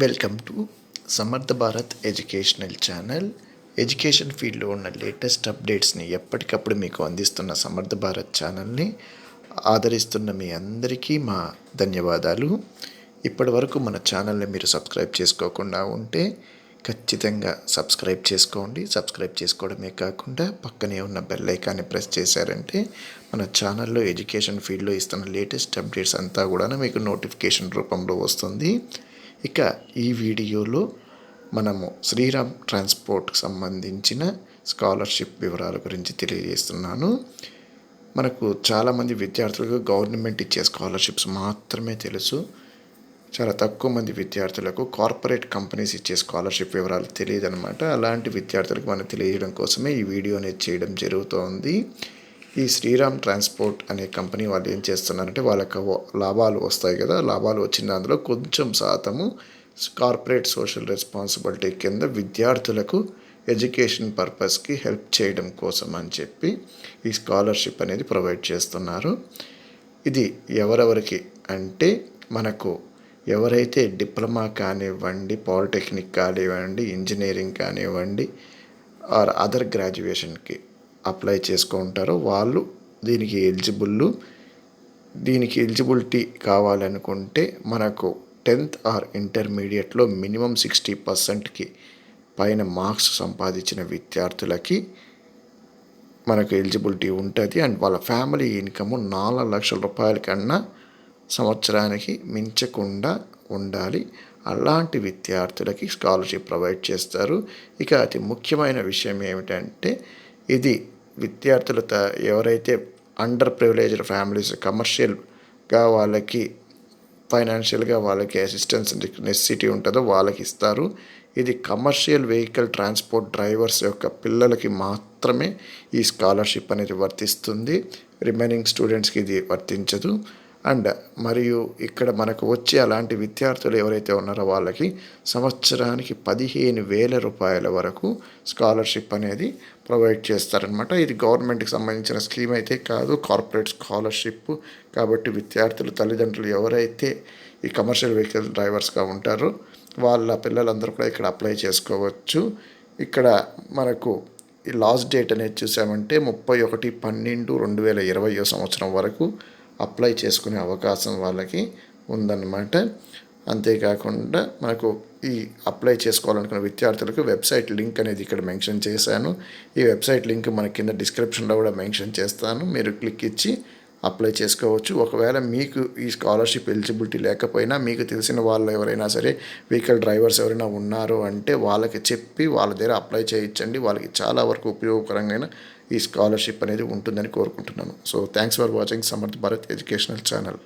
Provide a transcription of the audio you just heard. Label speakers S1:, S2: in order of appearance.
S1: Welcome to సమర్థ Bharat educational channel. Education ఫీల్డ్లో ఉన్న లేటెస్ట్ అప్డేట్స్ని ఎప్పటికప్పుడు మీకు అందిస్తున్న సమర్థ భారత్ ఛానల్ని ఆదరిస్తున్న మీ అందరికీ మా ధన్యవాదాలు. ఇప్పటి వరకు మన ఛానల్ని మీరు సబ్స్క్రైబ్ చేసుకోకుండా ఉంటే ఖచ్చితంగా సబ్స్క్రైబ్ చేసుకోండి. సబ్స్క్రైబ్ చేసుకోవడమే కాకుండా పక్కనే ఉన్న బెల్ ఐకాన్ని ప్రెస్ చేశారంటే మన ఛానల్లో ఎడ్యుకేషన్ ఫీల్డ్లో ఇస్తున్న లేటెస్ట్ అప్డేట్స్ అంతా కూడా మీకు నోటిఫికేషన్ రూపంలో వస్తుంది. ఇక ఈ వీడియోలో మనము శ్రీరామ్ ట్రాన్స్పోర్ట్కి సంబంధించిన స్కాలర్షిప్ వివరాల గురించి తెలియజేస్తున్నాను. మనకు చాలామంది విద్యార్థులకు గవర్నమెంట్ ఇచ్చే స్కాలర్షిప్స్ మాత్రమే తెలుసు. చాలా తక్కువ మంది విద్యార్థులకు కార్పొరేట్ కంపెనీస్ ఇచ్చే స్కాలర్షిప్ వివరాలు తెలియదు అనమాట. అలాంటి విద్యార్థులకు మనం తెలియజేయడం కోసమే ఈ వీడియో అనేది చేయడం జరుగుతోంది. ఈ శ్రీరామ్ ట్రాన్స్పోర్ట్ అనే కంపెనీ వాళ్ళు ఏం చేస్తున్నారంటే వాళ్ళకి లాభాలు వస్తాయి కదా, లాభాలు వచ్చిన దాంట్లో కొంచెం శాతము కార్పొరేట్ సోషల్ రెస్పాన్సిబిలిటీ కింద విద్యార్థులకు ఎడ్యుకేషన్ పర్పస్కి హెల్ప్ చేయడం కోసం అని చెప్పి ఈ స్కాలర్షిప్ అనేది ప్రొవైడ్ చేస్తున్నారు. ఇది ఎవరెవరికి అంటే మనకు ఎవరైతే డిప్లొమా కానివ్వండి, పాలిటెక్నిక్ కానివ్వండి, ఇంజనీరింగ్ కానివ్వండి ఆర్ అదర్ గ్రాడ్యుయేషన్కి అప్లై చేసుకుంటారో వాళ్ళు దీనికి ఎలిజిబిలిటీ కావాలనుకుంటే మనకు 10th ఆర్ ఇంటర్మీడియట్లో మినిమం 60%కి పైన మార్క్స్ సంపాదించిన విద్యార్థులకి మనకు ఎలిజిబిలిటీ ఉంటుంది. అండ్ వాళ్ళ ఫ్యామిలీ ఇన్కమ్ 4 లక్షల రూపాయల కన్నా సంవత్సరానికి మించకుండా ఉండాలి. అలాంటి విద్యార్థులకి స్కాలర్షిప్ ప్రొవైడ్ చేస్తారు. ఇక అతి ముఖ్యమైన విషయం ఏమిటంటే ఇది విద్యార్థులు ఎవరైతే అండర్ ప్రివిలేజ్డ్ ఫ్యామిలీస్ కమర్షియల్గా వాళ్ళకి ఫైనాన్షియల్గా వాళ్ళకి అసిస్టెన్స్ నెసెసిటీ ఉంటుందో వాళ్ళకి ఇస్తారు. ఇది కమర్షియల్ వెహికల్ ట్రాన్స్పోర్ట్ డ్రైవర్స్ యొక్క పిల్లలకి మాత్రమే ఈ స్కాలర్షిప్ అనేది వర్తిస్తుంది. రిమైనింగ్ స్టూడెంట్స్కి ఇది వర్తించదు. అండ్ మరియు ఇక్కడ మనకు వచ్చే అలాంటి విద్యార్థులు ఎవరైతే ఉన్నారో వాళ్ళకి సంవత్సరానికి 15,000 రూపాయల వరకు స్కాలర్షిప్ అనేది ప్రొవైడ్ చేస్తారనమాట. ఇది గవర్నమెంట్కి సంబంధించిన స్కీమ్ అయితే కాదు, కార్పొరేట్ స్కాలర్షిప్. కాబట్టి విద్యార్థులు తల్లిదండ్రులు ఎవరైతే ఈ కమర్షియల్ వెహికల్ డ్రైవర్స్గా ఉంటారో వాళ్ళ పిల్లలందరూ కూడా ఇక్కడ అప్లై చేసుకోవచ్చు. ఇక్కడ మనకు ఈ లాస్ట్ డేట్ అనేది చూసామంటే 31/12/2020 సంవత్సరం వరకు అప్లై చేసుకునే అవకాశం వాళ్ళకి ఉందన్నమాట. అంతేకాకుండా మనకు ఈ అప్లై చేసుకోవాలనుకున్న విద్యార్థులకు వెబ్సైట్ లింక్ అనేది ఇక్కడ మెన్షన్ చేశాను. ఈ వెబ్సైట్ లింక్ మన కింద డిస్క్రిప్షన్లో కూడా మెన్షన్ చేస్తాను. మీరు క్లిక్ ఇచ్చి అప్లై చేసుకోవచ్చు. ఒకవేళ మీకు ఈ స్కాలర్షిప్ ఎలిజిబిలిటీ లేకపోయినా మీకు తెలిసిన వాళ్ళు ఎవరైనా సరే వెహికల్ డ్రైవర్స్ ఎవరైనా ఉన్నారు అంటే వాళ్ళకి చెప్పి వాళ్ళ దగ్గర అప్లై చేయించండి. వాళ్ళకి చాలా వరకు ఉపయోగకరంగా ఈ స్కాలర్షిప్ అనేది ఉంటుందని కోరుకుంటున్నాను. So thanks for watching Samarth Bharat educational channel.